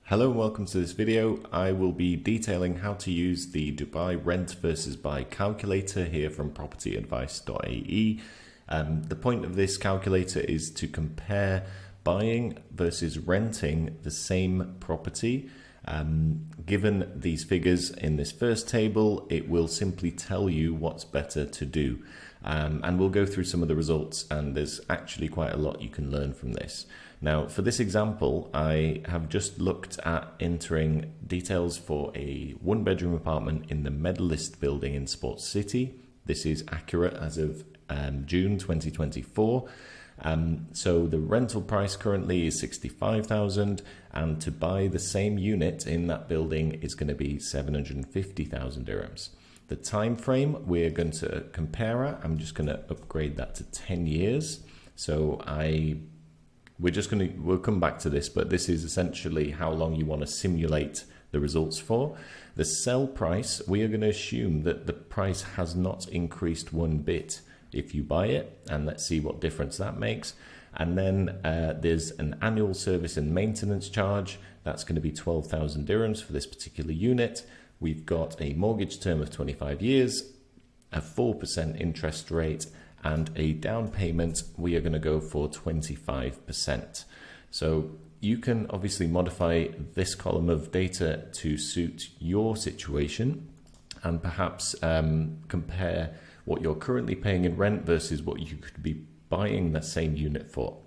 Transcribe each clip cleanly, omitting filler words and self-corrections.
Hello and welcome to this video. I will be detailing how to use the Dubai rent versus buy calculator here from PropertyAdvice.ae. The point of this calculator is to compare buying versus renting the same property. Given these figures in this first table, it will simply tell you what's better to do. And we'll go through some of the results, and there's actually quite a lot you can learn from this. Now, for this example, I have just looked at entering details for a one-bedroom apartment in the Medalist building in Sports City. This is accurate as of June 2024. So the rental price currently is 65,000, and to buy the same unit in that building is going to be 750,000 dirhams. The time frame we're going to compare at, I'm just going to upgrade that to 10 years. So we'll come back to this, but this is essentially how long you want to simulate the results for. The sell price, we are going to assume that the price has not increased one bit if you buy it, and let's see what difference that makes. And then there's an annual service and maintenance charge. That's going to be 12,000 dirhams for this particular unit. We've got a mortgage term of 25 years, a 4% interest rate, and a down payment, we are going to go for 25%. So you can obviously modify this column of data to suit your situation, and perhaps compare what you're currently paying in rent versus what you could be buying that same unit for.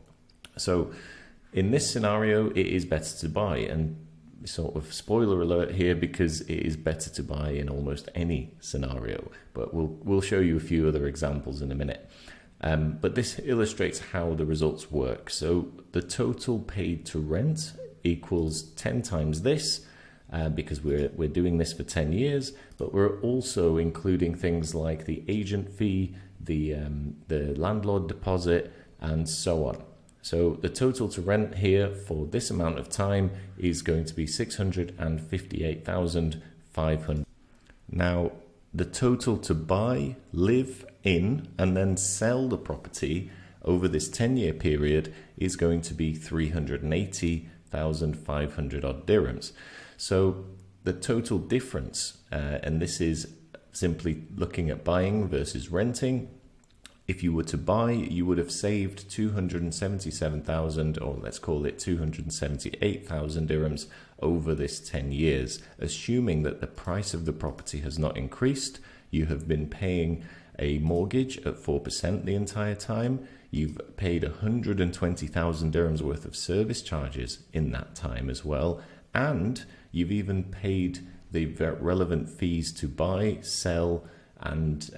So in this scenario, it is better to buy, and sort of spoiler alert here, because it is better to buy in almost any scenario, but we'll show you a few other examples in a minute. But this illustrates how the results work. So the total paid to rent equals 10 times this, because we're doing this for 10 years, but we're also including things like the agent fee, the landlord deposit, and so on. So the total to rent here for this amount of time is going to be 658,500. Now, the total to buy, live in, and then sell the property over this 10-year period is going to be 380,500 odd dirhams. So the total difference, and this is simply looking at buying versus renting. If you were to buy, you would have saved 277,000, or let's call it 278,000 dirhams over this 10 years, assuming that the price of the property has not increased. You have been paying a mortgage at 4% the entire time. You've paid 120,000 dirhams worth of service charges in that time as well. And you've even paid the relevant fees to buy, sell, and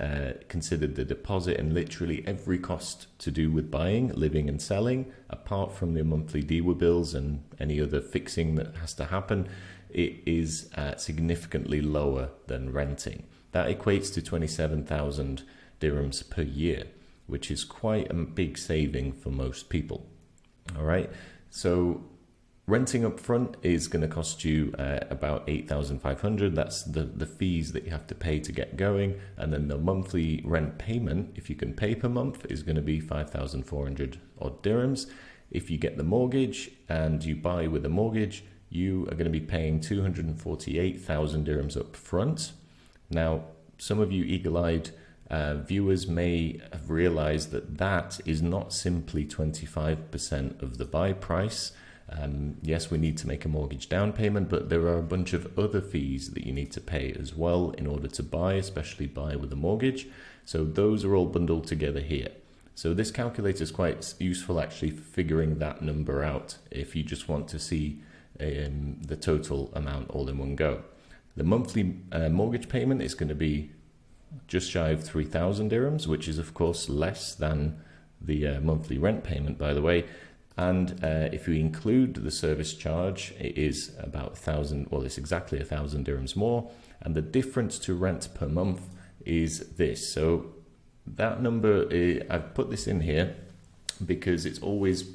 considered the deposit and literally every cost to do with buying, living and selling, apart from the monthly DEWA bills and any other fixing that has to happen. It is significantly lower than renting. That equates to 27,000 dirhams per year, which is quite a big saving for most people. All right, so renting up front is going to cost you about 8,500. That's the fees that you have to pay to get going. And then the monthly rent payment, if you can pay per month, is going to be 5,400 odd dirhams. If you get the mortgage and you buy with a mortgage, you are going to be paying 248,000 dirhams up front. Now, some of you eagle-eyed viewers may have realized that that is not simply 25% of the buy price. Yes, we need to make a mortgage down payment, but there are a bunch of other fees that you need to pay as well in order to buy, especially buy with a mortgage. So those are all bundled together here. So this calculator is quite useful actually for figuring that number out if you just want to see the total amount all in one go. The monthly mortgage payment is going to be just shy of 3,000 dirhams, which is of course less than the monthly rent payment, by the way. And if we include the service charge, it is about 1,000, well, it's exactly 1,000 dirhams more. And the difference to rent per month is this. So that number, I've put this in here because it's always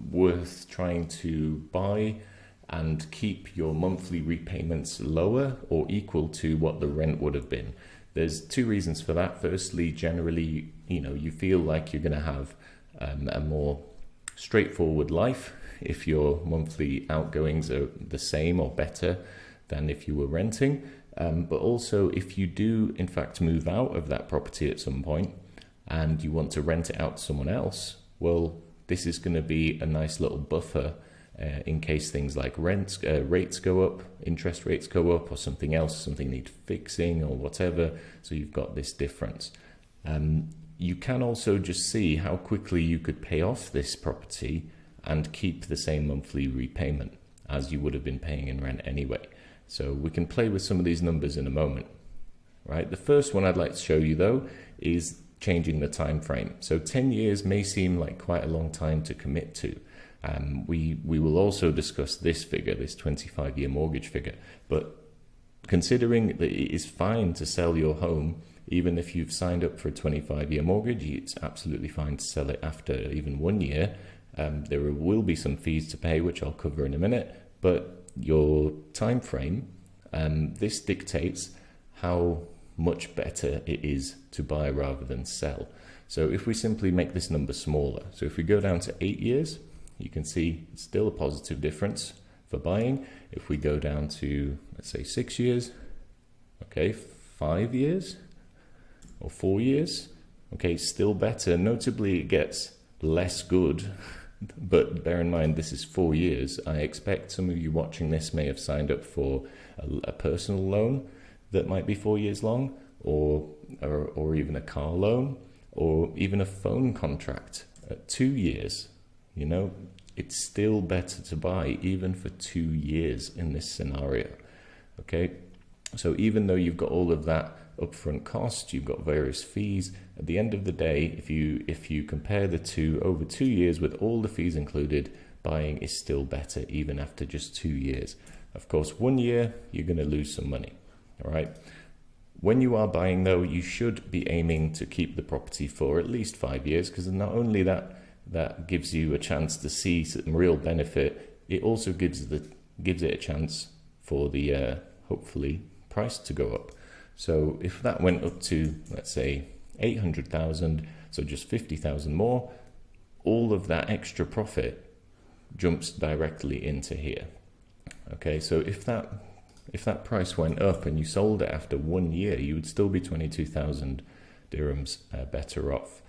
worth trying to buy and keep your monthly repayments lower or equal to what the rent would have been. There's two reasons for that. Firstly, generally, you feel like you're going to have a more straightforward life if your monthly outgoings are the same or better than if you were renting. But also if you do in fact move out of that property at some point and you want to rent it out to someone else, well, this is going to be a nice little buffer in case things like rates go up, interest rates go up, or something else, something needs fixing or whatever. So you've got this difference. You can also just see how quickly you could pay off this property and keep the same monthly repayment as you would have been paying in rent anyway. So we can play with some of these numbers in a moment, right? The first one I'd like to show you though is changing the time frame. So 10 years may seem like quite a long time to commit to. We will also discuss this figure, this 25-year mortgage figure, but considering that it is fine to sell your home, even if you've signed up for a 25-year mortgage, it's absolutely fine to sell it after even 1 year. There will be some fees to pay, which I'll cover in a minute, but your time frame, this dictates how much better it is to buy rather than sell. So if we simply make this number smaller, so if we go down to 8 years, you can see it's still a positive difference for buying. If we go down to, let's say 6 years, okay, 5 years or 4 years, okay, still better. Notably, it gets less good, but bear in mind this is 4 years. I expect some of you watching this may have signed up for a personal loan that might be 4 years long, or even a car loan, or even a phone contract at 2 years. You know, it's still better to buy even for 2 years in this scenario. Okay, so even though you've got all of that upfront cost, you've got various fees, at the end of the day, if you compare the two over 2 years with all the fees included, buying is still better even after just 2 years. Of course, 1 year you're going to lose some money. All right, when you are buying though, you should be aiming to keep the property for at least 5 years, because not only that gives you a chance to see some real benefit, it also gives it a chance for the hopefully price to go up. So if that went up to, let's say 800,000, so just 50,000 more, all of that extra profit jumps directly into here. Okay, so if that price went up and you sold it after 1 year, you would still be 22,000 dirhams better off.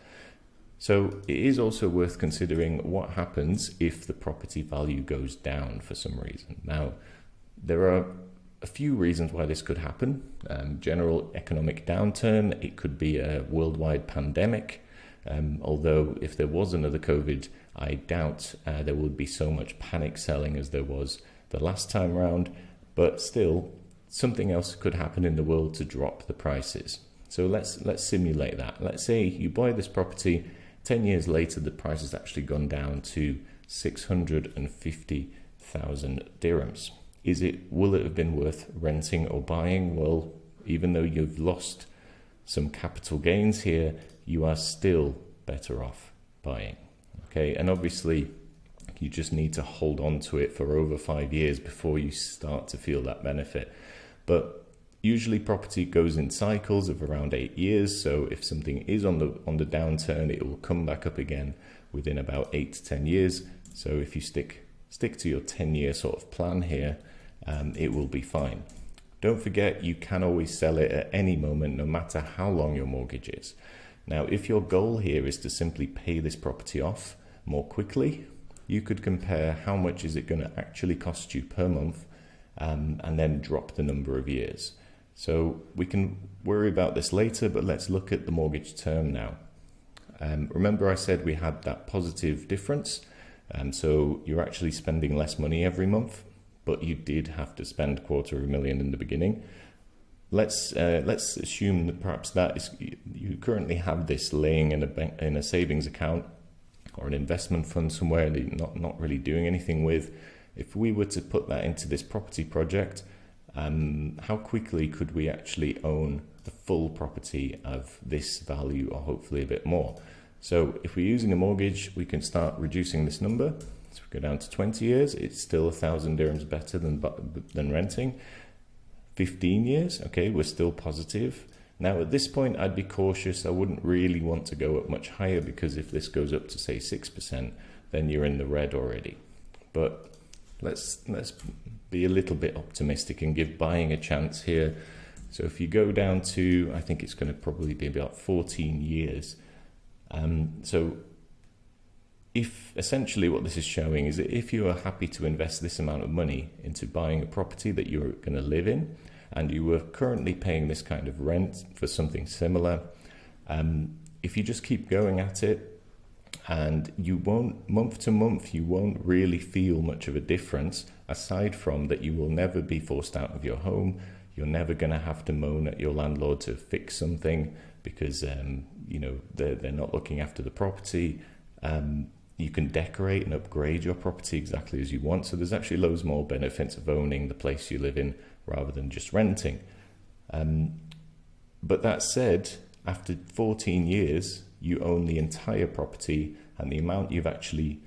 So it is also worth considering what happens if the property value goes down for some reason. Now, there are a few reasons why this could happen. General economic downturn, it could be a worldwide pandemic. Although if there was another COVID, I doubt there would be so much panic selling as there was the last time round. But still, something else could happen in the world to drop the prices. So let's simulate that. Let's say you buy this property, 10 years later, the price has actually gone down to 650,000 dirhams. Will it have been worth renting or buying? Well, even though you've lost some capital gains here, you are still better off buying. Okay, and obviously you just need to hold on to it for over 5 years before you start to feel that benefit. But usually property goes in cycles of around 8 years. So if something is on the downturn, it will come back up again within about 8 to 10 years. So if you stick to your 10-year sort of plan here, it will be fine. Don't forget, you can always sell it at any moment, no matter how long your mortgage is. Now, if your goal here is to simply pay this property off more quickly, you could compare how much is it going to actually cost you per month, and then drop the number of years. So we can worry about this later, but let's look at the mortgage term now. Remember I said we had that positive difference, so you're actually spending less money every month, but you did have to spend $250,000 in the beginning. Let's assume that perhaps you currently have this laying in a savings account or an investment fund somewhere that you're not really doing anything with. If we were to put that into this property project, how quickly could we actually own the full property of this value, or hopefully a bit more? So if we're using a mortgage, we can start reducing this number. So we go down to 20 years, it's still 1,000 dirhams better than renting. 15 years, okay, we're still positive. Now at this point, I'd be cautious. I wouldn't really want to go up much higher, because if this goes up to say 6%, then you're in the red already. but let's be a little bit optimistic and give buying a chance here. So if you go down to, I think it's going to probably be about 14 years. So if essentially what this is showing is that if you are happy to invest this amount of money into buying a property that you're going to live in, and you were currently paying this kind of rent for something similar, if you just keep going at it, and you won't, month to month, you won't really feel much of a difference, aside from that you will never be forced out of your home. You're never going to have to moan at your landlord to fix something because you know, they're not looking after the property. You can decorate and upgrade your property exactly as you want. So there's actually loads more benefits of owning the place you live in rather than just renting. But that said, after 14 years, you own the entire property, and the amount you've actually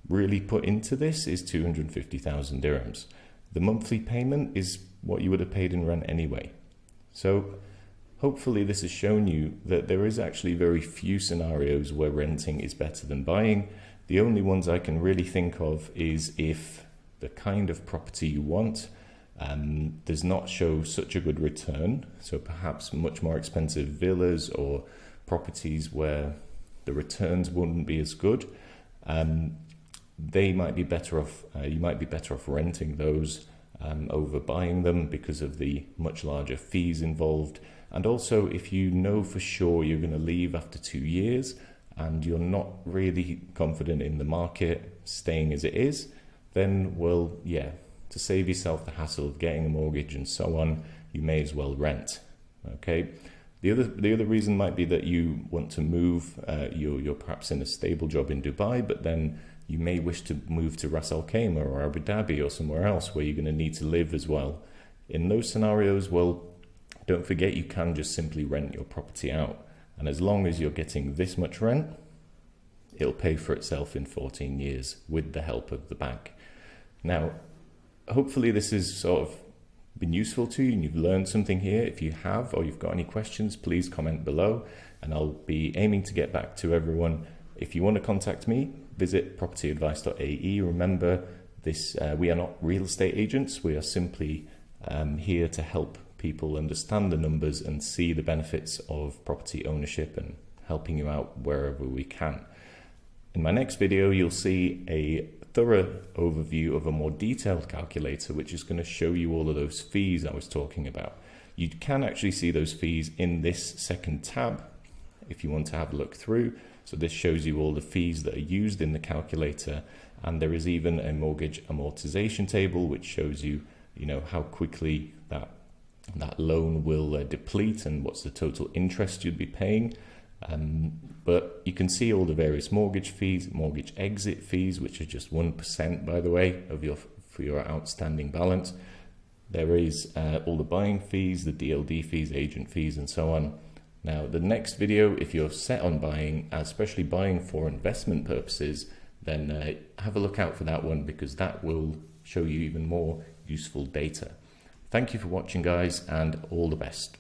really put into this is 250,000 dirhams. The monthly payment is what you would have paid in rent anyway. So hopefully this has shown you that there is actually very few scenarios where renting is better than buying. The only ones I can really think of is if the kind of property you want does not show such a good return. So perhaps much more expensive villas or properties where the returns wouldn't be as good. They might be better off. You might be better off renting those over buying them because of the much larger fees involved. And also, if you know for sure you're going to leave after 2 years and you're not really confident in the market staying as it is, then, well, yeah, to save yourself the hassle of getting a mortgage and so on, you may as well rent. Okay. The other reason might be that you want to move. You're perhaps in a stable job in Dubai, but then you may wish to move to Ras Al Khaimah or Abu Dhabi or somewhere else where you're going to need to live as well. In those scenarios, well, don't forget you can just simply rent your property out. And as long as you're getting this much rent, it'll pay for itself in 14 years with the help of the bank. Now, hopefully this has sort of been useful to you and you've learned something here. If you have, or you've got any questions, please comment below and I'll be aiming to get back to everyone. If you want to contact me, visit PropertyAdvice.ae. Remember, we are not real estate agents. We are simply here to help people understand the numbers and see the benefits of property ownership and helping you out wherever we can. In my next video, you'll see a thorough overview of a more detailed calculator, which is going to show you all of those fees I was talking about. You can actually see those fees in this second tab if you want to have a look through. So this shows you all the fees that are used in the calculator, and there is even a mortgage amortization table which shows you, how quickly that loan will deplete and what's the total interest you'd be paying. But you can see all the various mortgage fees, mortgage exit fees, which are just 1%, by the way, for your outstanding balance. There is all the buying fees, the DLD fees, agent fees, and so on. Now, the next video, if you're set on buying, especially buying for investment purposes, then have a look out for that one because that will show you even more useful data. Thank you for watching, guys, and all the best.